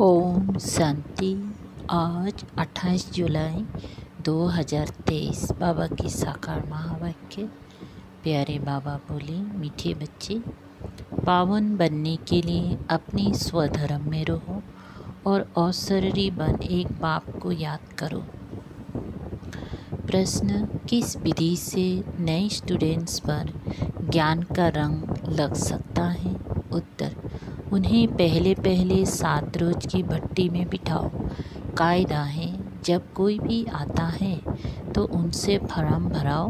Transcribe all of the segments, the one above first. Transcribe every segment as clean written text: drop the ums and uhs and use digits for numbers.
ओम शांति। आज 28 जुलाई 2023 बाबा की साकार महावाक्य। प्यारे बाबा बोले, मीठे बच्चे, पावन बनने के लिए अपने स्वधर्म में रहो और अवसरी बन एक बाप को याद करो। प्रश्न, किस विधि से नए स्टूडेंट्स पर ज्ञान का रंग लग सकता है? उत्तर, उन्हें पहले 7 रोज की भट्टी में बिठाओ। कायदा है, जब कोई भी आता है तो उनसे फॉर्म भराओ।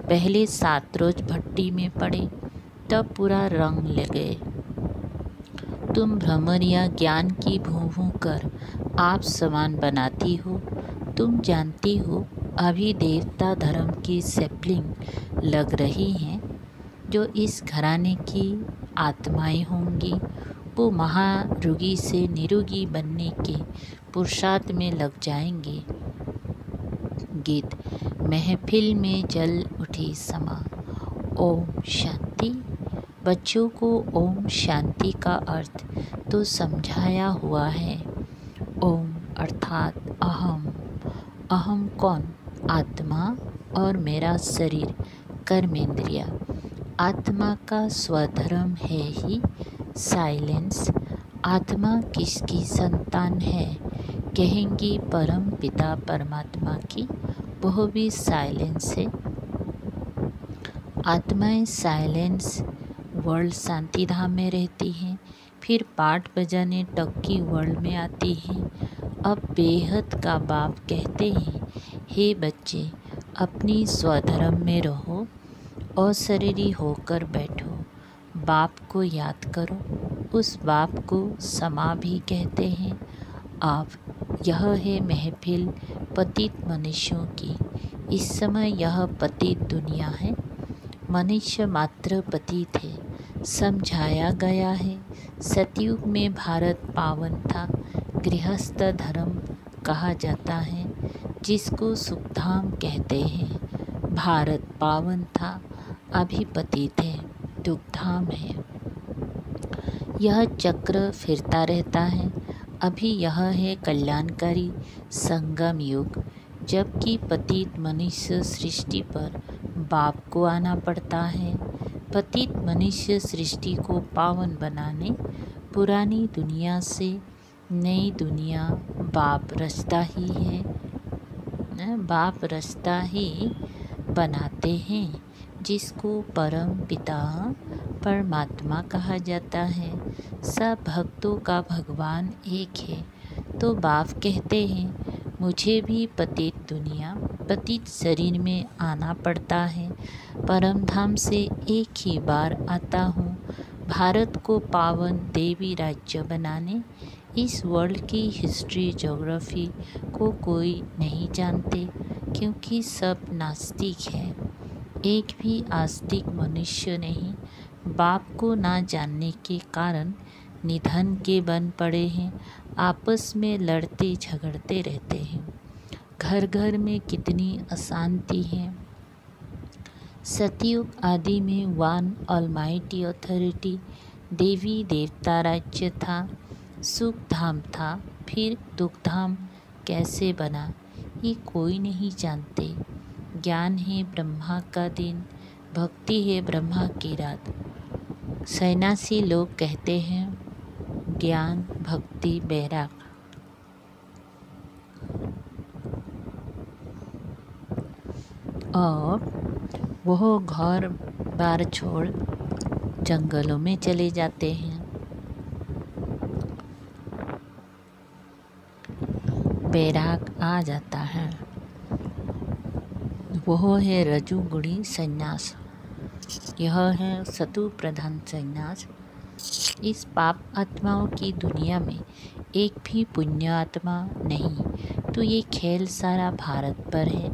पहले 7 रोज भट्टी में पड़े, तब पूरा रंग लगे। तुम भ्रमर या ज्ञान की भूं कर आप समान बनाती हो। तुम जानती हो अभी देवता धर्म की सैपलिंग लग रही हैं, जो इस घराने की आत्माएं होंगी। वो महारोगी से निरोगी बनने के पुरुषार्थ में लग जाएंगे। गीत। महफिल में जल उठी समा। ओम शांति। बच्चों को ओम शांति का अर्थ तो समझाया हुआ है। ओम अर्थात अहम। अहम कौन? आत्मा और मेरा शरीर, कर्मेंद्रिया। आत्मा का स्वधर्म है ही साइलेंस। आत्मा किसकी संतान है? कहेंगी परम पिता परमात्मा की, वह भी साइलेंस है। आत्माएं साइलेंस वर्ल्ड शांति धाम में रहती हैं, फिर पाठ बजाने टक्की वर्ल्ड में आती हैं। अब बेहद का बाप कहते हैं, हे बच्चे, अपनी स्वधर्म में रहो और शरीरी होकर बैठो। बाप को याद करो। उस बाप को समा भी कहते हैं। अब यह है महफिल पतित मनुष्यों की। इस समय यह पतित दुनिया है। मनुष्य मात्र पतित है। समझाया गया है, सतयुग में भारत पावन था। गृहस्थ धर्म कहा जाता है, जिसको सुखधाम कहते हैं। भारत पावन था, अभी पतित है, दुखधाम है। यह चक्र फिरता रहता है। अभी यह है कल्याणकारी संगम युग, जबकि पतित मनुष्य सृष्टि पर बाप को आना पड़ता है। पतित मनुष्य सृष्टि को पावन बनाने पुरानी दुनिया से नई दुनिया बाप रचता ही है। बाप रचता ही बनाते हैं, जिसको परम पिता परमात्मा कहा जाता है। सब भक्तों का भगवान एक है। तो बाप कहते हैं, मुझे भी पतित दुनिया पतित शरीर में आना पड़ता है। परम धाम से एक ही बार आता हूँ, भारत को पावन देवी राज्य बनाने। इस वर्ल्ड की हिस्ट्री ज्योग्राफी को कोई नहीं जानते, क्योंकि सब नास्तिक है। एक भी आस्तिक मनुष्य नहीं। बाप को ना जानने के कारण निधन के बन पड़े हैं। आपस में लड़ते झगड़ते रहते हैं। घर घर में कितनी अशांति है। सतयुग आदि में वन ऑलमाइटी अथॉरिटी देवी देवता राज्य था, सुख धाम था, फिर दुख धाम कैसे बना, ये कोई नहीं जानते। ज्ञान है ब्रह्मा का दिन, भक्ति है ब्रह्मा की रात। सन्यासी लोग कहते हैं, ज्ञान भक्ति बैराग। और वह घर बार छोड़ जंगलों में चले जाते हैं। बैराग आ जाता है। वह है रजुगुणी संन्यास। यह है सतु प्रधान संन्यास। इस पाप आत्माओं की दुनिया में एक भी पुण्य आत्मा नहीं। तो ये खेल सारा भारत पर है।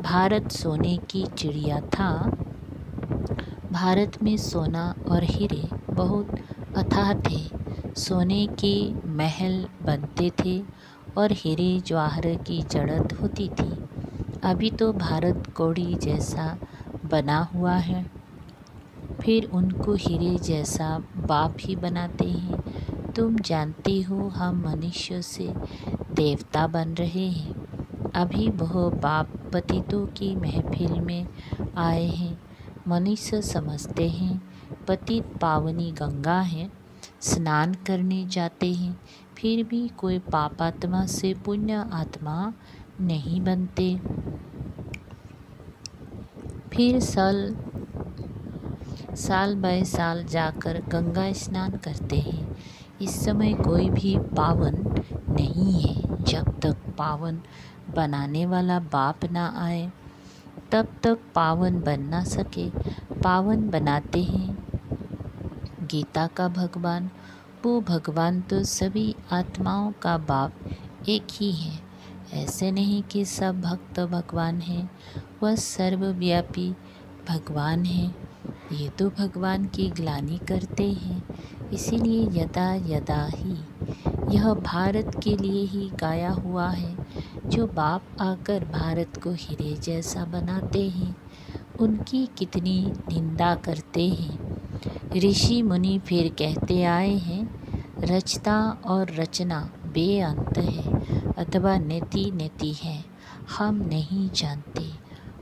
भारत सोने की चिड़िया था। भारत में सोना और हीरे बहुत अथाह थे। सोने के महल बनते थे और हीरे जवाहर की जड़त होती थी। अभी तो भारत कौड़ी जैसा बना हुआ है, फिर उनको हीरे जैसा बाप ही बनाते हैं। तुम जानती हो हम मनुष्य से देवता बन रहे हैं। अभी वह बाप पतितों की महफिल में आए हैं। मनुष्य समझते हैं पतित पावनी गंगा है, स्नान करने जाते हैं, फिर भी कोई पापात्मा से पुण्य आत्मा नहीं बनते। फिर साल बाय साल जाकर गंगा स्नान करते हैं। इस समय कोई भी पावन नहीं है। जब तक पावन बनाने वाला बाप ना आए तब तक पावन बन ना सके। पावन बनाते हैं गीता का भगवान। वो भगवान तो सभी आत्माओं का बाप एक ही है। ऐसे नहीं कि सब भक्त भगवान हैं, वह सर्वव्यापी भगवान है। ये तो भगवान की ग्लानि करते हैं। इसीलिए यदा यदा ही यह भारत के लिए ही गाया हुआ है। जो बाप आकर भारत को हीरे जैसा बनाते हैं, उनकी कितनी निंदा करते हैं। ऋषि मुनि फिर कहते आए हैं, रचता और रचना बेअंत है अथवा नेति नेति है, हम नहीं जानते।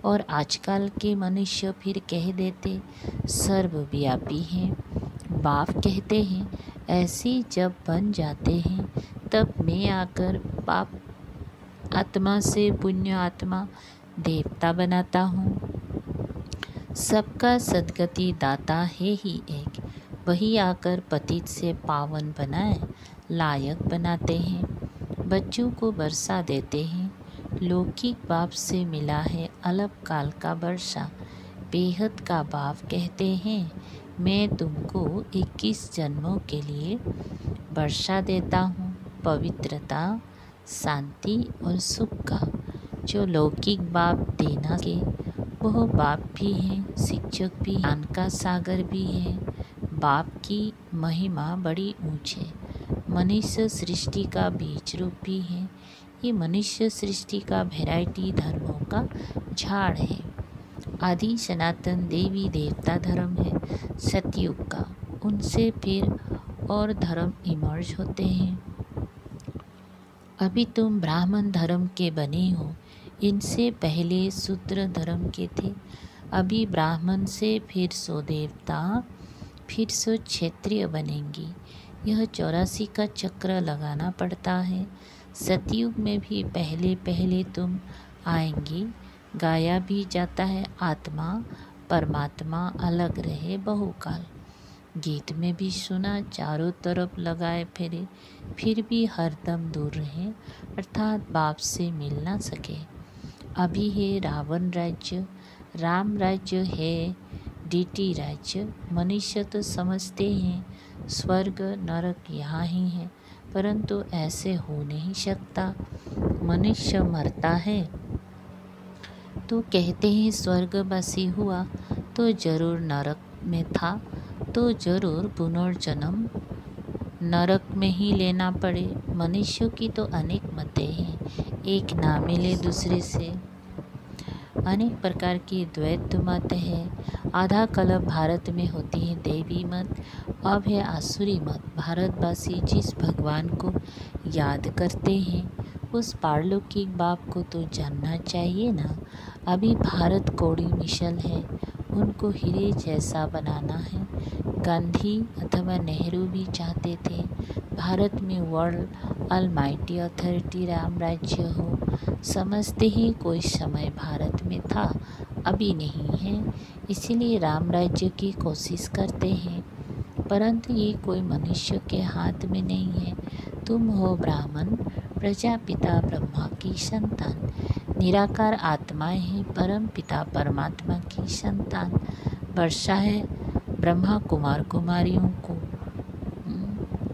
और आजकल के मनुष्य फिर कह देते सर्वव्यापी हैं। बाप कहते हैं ऐसे जब बन जाते हैं तब मैं आकर पाप आत्मा से पुण्य आत्मा देवता बनाता हूँ। सबका सद्गति दाता है ही एक, वही आकर पतित से पावन बनाए लायक बनाते हैं। बच्चों को वर्षा देते हैं। लौकिक बाप से मिला है अलग काल का वर्षा। बेहद का बाप कहते हैं मैं तुमको 21 जन्मों के लिए वर्षा देता हूँ, पवित्रता, शांति और सुख का। जो लौकिक बाप देना के वह बाप भी हैं, शिक्षक भी, ज्ञान का सागर भी है। बाप की महिमा बड़ी ऊंचे। मनुष्य सृष्टि का बीज रूप भी है। ये मनुष्य सृष्टि का वैरायटी धर्मों का झाड़ है। आदि सनातन देवी देवता धर्म है सतयुग का। उनसे फिर और धर्म इमर्ज होते हैं। अभी तुम ब्राह्मण धर्म के बने हो, इनसे पहले शूद्र धर्म के थे। अभी ब्राह्मण से फिर सो देवता, फिर सो क्षत्रिय बनेंगी। यह 84 का चक्र लगाना पड़ता है। सतयुग में भी पहले पहले तुम आएंगी। गाया भी जाता है आत्मा परमात्मा अलग रहे बहुकाल। गीत में भी सुना चारों तरफ लगाए फिरे, फिर भी हरदम दूर रहे, अर्थात बाप से मिल ना सके। अभी है रावण राज्य, राम राज्य है डीटी राज्य। मनुष्य तो समझते हैं स्वर्ग नरक यहाँ ही है, परंतु ऐसे हो नहीं सकता। मनुष्य मरता है तो कहते हैं स्वर्गवासी हुआ तो जरूर नरक में था, तो जरूर पुनर्जन्म नरक में ही लेना पड़े। मनुष्यों की तो अनेक मतें हैं, एक ना मिले दूसरे से। अनेक प्रकार की द्वैत मत है। आधा कल्प भारत में होती है देवी मत, अब है आसुरी मत। भारतवासी जिस भगवान को याद करते हैं उस पारलौकिक बाप को तो जानना चाहिए ना। अभी भारत कौड़ी मिसल है, उनको हीरे जैसा बनाना है। गांधी अथवा नेहरू भी चाहते थे भारत में वर्ल्ड अलमाइटी अथॉरिटी राम राज्य हो। समझते ही कोई समय भारत में था, अभी नहीं है, इसीलिए राम राज्य की कोशिश करते हैं, परंतु ये कोई मनुष्य के हाथ में नहीं है। तुम हो ब्राह्मण, प्रजापिता ब्रह्मा की संतान, निराकार आत्माएं हैं परम पिता परमात्मा की संतान। वर्षा है ब्रह्मा कुमार कुमारियों को,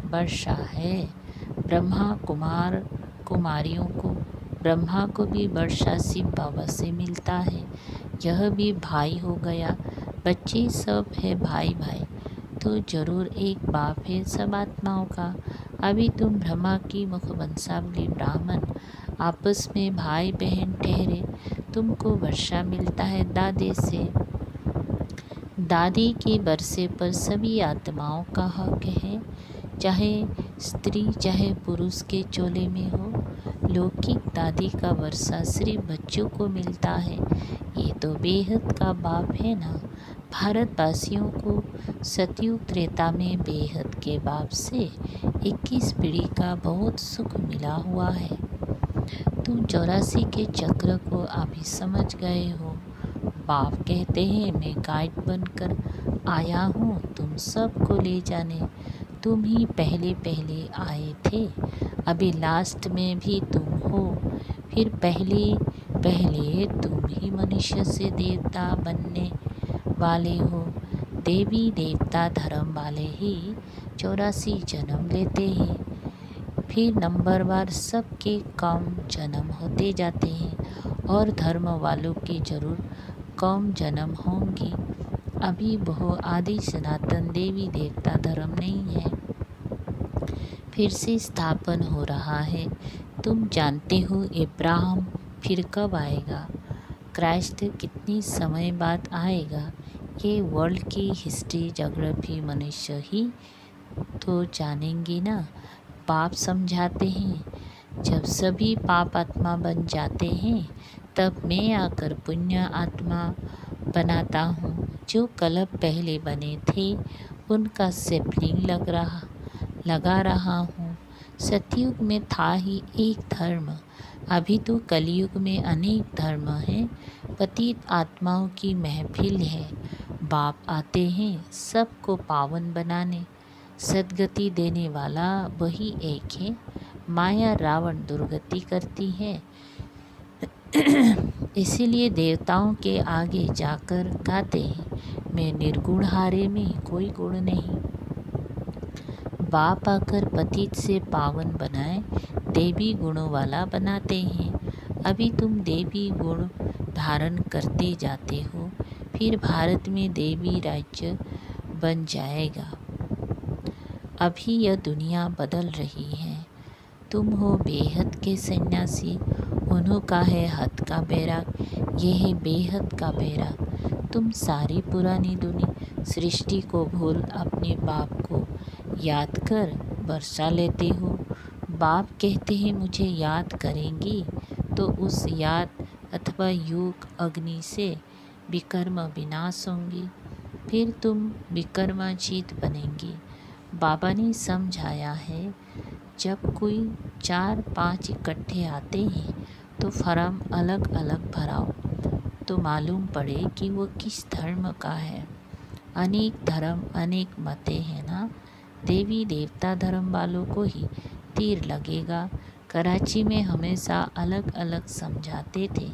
वर्षा है ब्रह्मा कुमार कुमारियों को। ब्रह्मा को भी वर्षा शिव बाबा से मिलता है। यह भी भाई हो गया, बच्चे सब है भाई भाई, तो जरूर एक बाप है सब आत्माओं का। अभी तुम ब्रह्मा की मुखवंशावली ब्राह्मण, आपस में भाई बहन ठहरे। तुमको वर्षा मिलता है दादे से। दादी के वर्षे पर सभी आत्माओं का हक है। चाहे स्त्री चाहे पुरुष के चोले में हो। लौकिक दादी का वर्षा सिर्फ बच्चों को मिलता है, ये तो बेहद का बाप है ना। भारतवासियों को सतयुग त्रेता में बेहद के बाप से 21 पीढ़ी का बहुत सुख मिला हुआ है। तुम 84 के चक्र को अभी समझ गए हो। बाप कहते हैं मैं गाइड बनकर आया हूँ तुम सबको ले जाने। तुम ही पहले पहले आए थे, अभी लास्ट में भी तुम हो। फिर पहले पहले तुम ही मनुष्य से देवता बनने वाले हो। देवी देवता धर्म वाले ही 84 जन्म लेते हैं, फिर नंबरवार सबके कम जन्म होते जाते हैं और धर्म वालों के जरूर कम जन्म होंगे। अभी बहु आदि सनातन देवी देवता धर्म नहीं है, फिर से स्थापन हो रहा है। तुम जानते हो इब्राहिम फिर कब आएगा, क्राइस्ट कितनी समय बाद आएगा। ये वर्ल्ड की हिस्ट्री जोग्राफी मनुष्य ही तो जानेंगे ना। पाप समझाते हैं जब सभी पाप आत्मा बन जाते हैं तब मैं आकर पुण्य आत्मा बनाता हूँ। जो कल्प पहले बने थे उनका सैंपलिंग लगा रहा हूँ। सतयुग में था ही एक धर्म, अभी तो कलयुग में अनेक धर्म हैं। पतित आत्माओं की महफिल है, बाप आते हैं सबको पावन बनाने। सद्गति देने वाला वही एक है, माया रावण दुर्गति करती है। इसीलिए देवताओं के आगे जाकर गाते हैं मैं निर्गुण हारे में कोई गुण नहीं। बाप आकर पतित से पावन बनाए, देवी गुणों वाला बनाते हैं। अभी तुम देवी गुण धारण करते जाते हो, फिर भारत में देवी राज्य बन जाएगा। अभी यह दुनिया बदल रही है। तुम हो बेहद के सन्यासी, उन्हों का है हद का बैराग, ये है बेहद का बैराग। तुम सारी पुरानी दुनिया सृष्टि को भूल अपने बाप को याद कर वर्षा लेते हो। बाप कहते हैं मुझे याद करेंगी तो उस याद अथवा युग अग्नि से विकर्म विनाश होंगी, फिर तुम विकर्माजीत बनेंगी। बाबा ने समझाया है जब कोई 4-5 इकट्ठे आते हैं तो फॉर्म अलग अलग भराओ तो मालूम पड़े कि वो किस धर्म का है। अनेक धर्म अनेक मतें हैं ना। देवी देवता धर्म वालों को ही तीर लगेगा। कराची में हमेशा अलग अलग समझाते थे।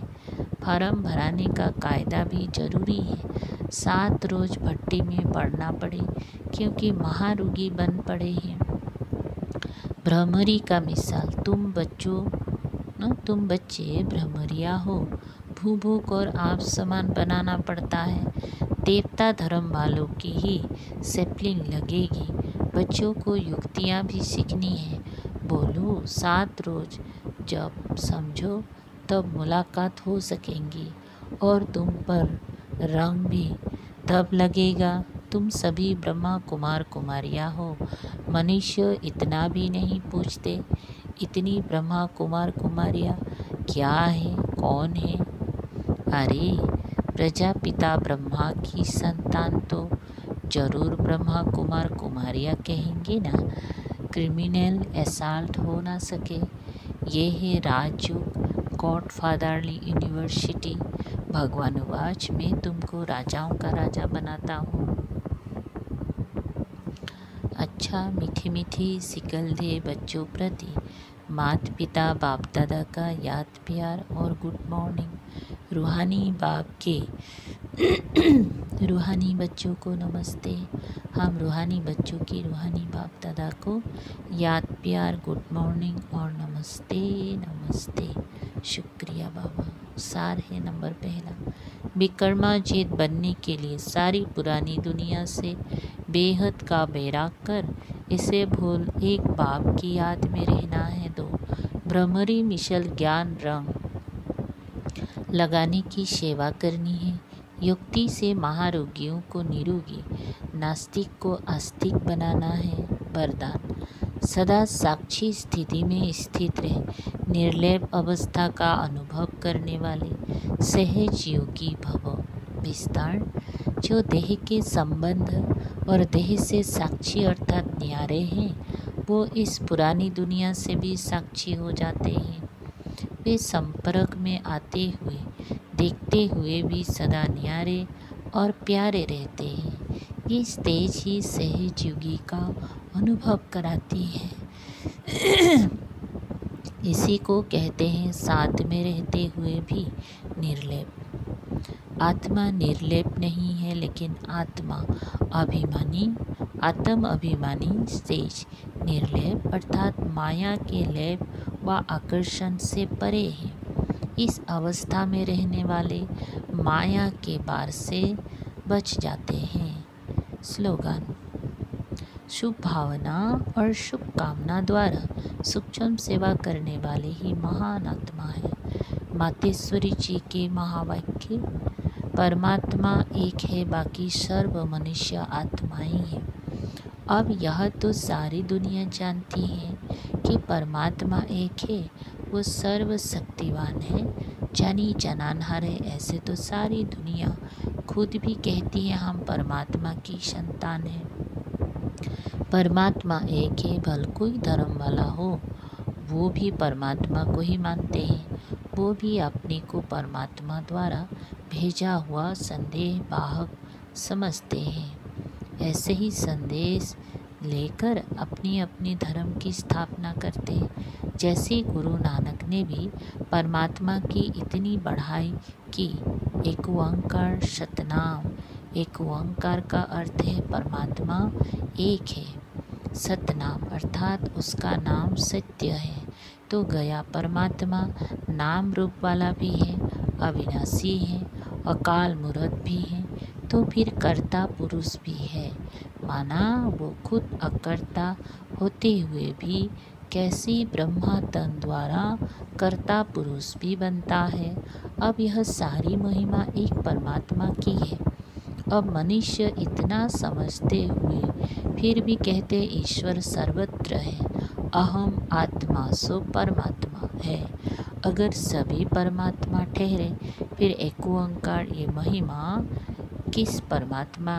फॉर्म भराने का कायदा भी जरूरी है। 7 रोज भट्टी में पड़ना पड़े क्योंकि महारोगी बन पड़े हैं। भ्रमरी का मिसाल तुम बच्चे भ्रमरिया हो, भूख और आप समान बनाना पड़ता है। देवता धर्म वालों की ही सैंपलिंग लगेगी। बच्चों को युक्तियाँ भी सीखनी है। बोलो 7 रोज जब समझो तब मुलाकात हो सकेंगी और तुम पर रंग भी तब लगेगा। तुम सभी ब्रह्मा कुमार कुमारियाँ हो। मनुष्य इतना भी नहीं पूछते इतनी ब्रह्मा कुमार कुमारियाँ क्या है कौन है। अरे प्रजापिता ब्रह्मा की संतान तो जरूर ब्रह्मा कुमार कुमारियाँ कहेंगे ना। क्रिमिनल असॉल्ट हो ना सके। ये है राजयोग गॉडफादरली यूनिवर्सिटी। भगवानुवाच मैं तुमको राजाओं का राजा बनाता हूँ। अच्छा मीठी मीठी सिकल दे बच्चों प्रति माता पिता बाप दादा का याद प्यार और गुड मॉर्निंग। रूहानी बाप के रूहानी बच्चों को नमस्ते। हम रूहानी बच्चों की रूहानी बाप दादा को याद प्यार गुड मॉर्निंग और नमस्ते नमस्ते। शुक्रिया बाबा। सार है नंबर पहला, विकर्माजीत बनने के लिए सारी पुरानी दुनिया से बेहद का बैराग कर इसे भूल एक बाप की याद में रहना है। 2 भ्रमरी मिशल ज्ञान रंग लगाने की सेवा करनी है। युक्ति से महारोगियों को निरोगी, नास्तिक को आस्तिक बनाना है। वरदान सदा साक्षी स्थिति में स्थित रहे निर्लेप अवस्था का अनुभव करने वाले सहज योगी भव। विस्तार, जो देह के संबंध और देह से साक्षी अर्थात न्यारे हैं, वो इस पुरानी दुनिया से भी साक्षी हो जाते हैं। वे संपर्क में आते हुए देखते हुए भी सदा न्यारे और प्यारे रहते हैं। ये तेज ही सहज योगी का अनुभव कराती है। इसी को कहते हैं साथ में रहते हुए भी निर्लेप। आत्मा निर्लेप नहीं है, लेकिन आत्म अभिमानी तेज निर्लेप अर्थात माया के लेप व आकर्षण से परे है। इस अवस्था में रहने वाले माया के बार से बच जाते हैं। स्लोगन, शुभ भावना और शुभ कामना द्वारा सूक्ष्म सेवा करने वाले ही महान आत्मा है। मातेश्वरी जी के महावाक्य, परमात्मा एक है, बाकी सर्व मनुष्य आत्माएं हैं। अब यह तो सारी दुनिया जानती है कि परमात्मा एक है, वो सर्वशक्तिवान है, जानी जनानहर है। ऐसे तो सारी दुनिया खुद भी कहती है हम परमात्मा की संतान हैं। परमात्मा एक है, भले कोई धर्म वाला हो वो भी परमात्मा को ही मानते हैं। वो भी अपने को परमात्मा द्वारा भेजा हुआ संदेश वाहक समझते हैं। ऐसे ही संदेश लेकर अपनी अपनी धर्म की स्थापना करते हैं। जैसे गुरु नानक ने भी परमात्मा की इतनी बढ़ाई की। एक ओंकार सतनाम। एक ओंकार का अर्थ है परमात्मा एक है, सतनाम अर्थात उसका नाम सत्य है। तो गया परमात्मा नाम रूप वाला भी है, अविनाशी है, अकाल मूर्त भी है, तो फिर कर्ता पुरुष भी है। माना वो खुद अकर्ता होते हुए भी कैसे ब्रह्मा तन द्वारा कर्ता पुरुष भी बनता है। अब यह सारी महिमा एक परमात्मा की है। अब मनुष्य इतना समझते हुए फिर भी कहते ईश्वर सर्वत्र है, अहम आत्मा सो परमात्मा है। अगर सभी परमात्मा ठहरे फिर एक ओंकार ये महिमा किस परमात्मा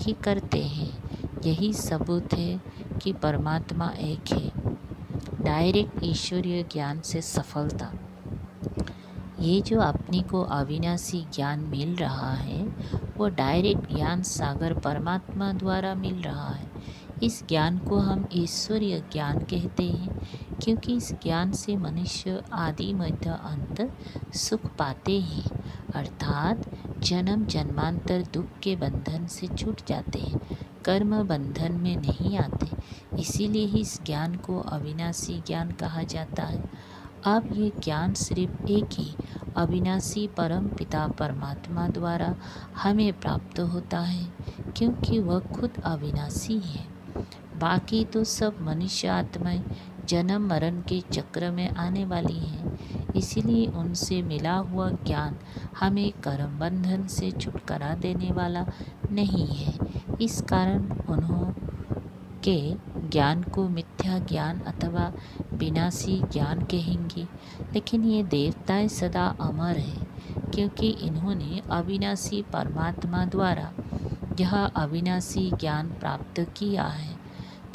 की करते हैं? यही सबूत है कि परमात्मा एक है। डायरेक्ट ईश्वरीय ज्ञान से सफलता। ये जो अपने को अविनाशी ज्ञान मिल रहा है वो डायरेक्ट ज्ञान सागर परमात्मा द्वारा मिल रहा है। इस ज्ञान को हम ईश्वरीय ज्ञान कहते हैं, क्योंकि इस ज्ञान से मनुष्य आदि मध्य अंत सुख पाते हैं, अर्थात जन्म जन्मांतर दुख के बंधन से छूट जाते हैं, कर्म बंधन में नहीं आते। इसीलिए ही इस ज्ञान को अविनाशी ज्ञान कहा जाता है। अब ये ज्ञान सिर्फ एक ही अविनाशी परम पिता परमात्मा द्वारा हमें प्राप्त होता है, क्योंकि वह खुद अविनाशी है। बाकी तो सब मनुष्य आत्माएं जन्म मरण के चक्र में आने वाली हैं। इसीलिए उनसे मिला हुआ ज्ञान हमें कर्म बंधन से छुटकारा देने वाला नहीं है। इस कारण उन्हों के ज्ञान को मिथ्या ज्ञान अथवा विनाशी ज्ञान कहेंगे। लेकिन ये देवताएं सदा अमर है, क्योंकि इन्होंने अविनाशी परमात्मा द्वारा यह अविनाशी ज्ञान प्राप्त किया है।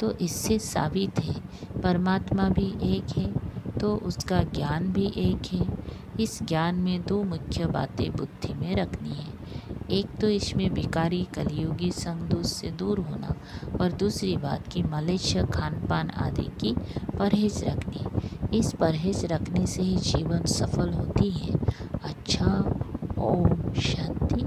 तो इससे साबित है परमात्मा भी एक है, तो उसका ज्ञान भी एक है। इस ज्ञान में दो मुख्य बातें बुद्धि में रखनी है। एक तो इसमें विकारी कलियुगी संग से दूर होना, और दूसरी बात कि मलेच्छ खान पान आदि की परहेज रखनी। इस परहेज रखने से ही जीवन सफल होती है। अच्छा, ओम शांति।